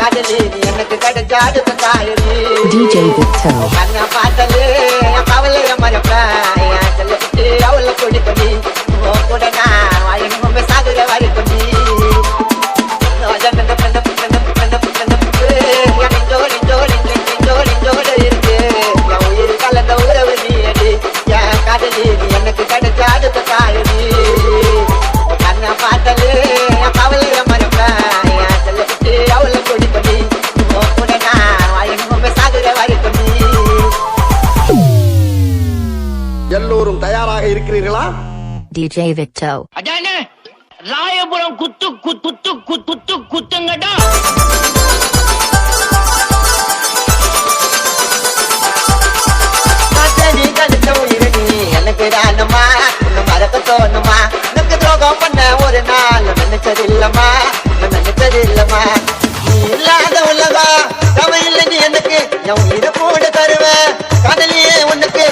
காதலி நீ எனக்கு கிடைச்ச அடுத்த தாயலி DJ Victor கண்ண பார்த்தாலே என் கவலைய மறப்பேன் என் செல்ல குட்டி அவளை கொடி பண்ணி கூட நான் வாழணும் சாகுற வாரி பண்ணி இருக்கு என் உயிர் கலந்த உறவு நீ அடி என் காதலி நீ எனக்கு கிடைச்ச அடுத்த தாயலி கண்ண பார்த்தாலே என் கவலைய மறப்பேன் என் செல்ல குட்டி அவளை கொடி பண்ணி கூட நான் வாழணும் சாகுற வாரி பண்ணி. எல்லோரும் தயாராக இருக்கிறீர்களா? DJ Victor அதானே ராயபுரம் குத்து குத்து குத்து குத்துங்கடா. நீ கழிச்ச உயிரணி எனக்கு தானம்மா உன்னை மறக்க தோணுமா எனக்கு துரோகம் பண்ண ஒரு நாள் நினைச்சதில்லம்மா நினைச்சதில்லம்மா நீ இல்லாத உலகம் தமிழ்ல நீ எனக்கு என் உயிரை கூட தருவேன் காதலியே உனக்கு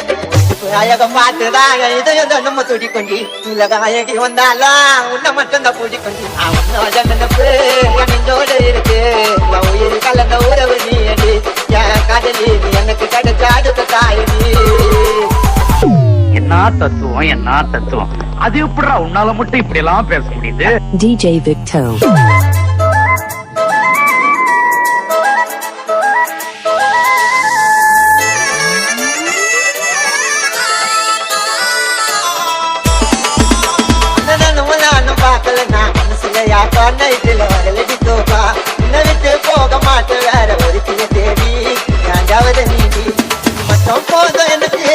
அழகம் பார்த்துதான் இதையும் நம்ம துடி கொண்டி உலக அழகி வந்தாலும் உன்னை மட்டும் தான் பூடி கொண்டி நினைப்பு என் நெஞ்சோடு இருக்கு என் உயிர் கலந்த உறவு நீ அடி என் காதலி நீ எனக்கு கிடைச்ச அடுத்த தாயி. என்ன தத்துவம் அது எப்படா உன்னால மட்டும் இப்படி எல்லாம் பேச முடியுது? DJ Victor போக மாட்டேன் வேற ஒரு சில தேடி யாராவது நீதி மட்டும் போதும் எனக்கு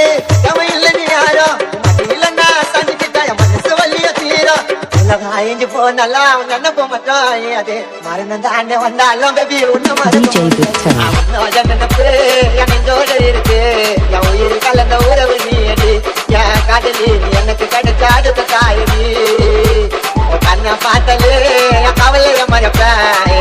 தமிழ்ல நீ யாரோ மத்தியில நான் சந்திக்கிட்ட என் மனசு வலிய தீரோ உலகம் அழிஞ்சு போனாலும் நினைப்ப மட்டும் அதே மரணம் தாண்ட வந்தாலும் பேபி உன்ன DJ Victor நினைப்பு என் நெஞ்சோடு இருக்கு என் உயிர் கலந்த உறவு நீ அடி என் காதலி நீ எனக்கு கிடைச்ச அடுத்த தாயி கண்ண பார்த்தாலே என் கவலைய மறப்பேன்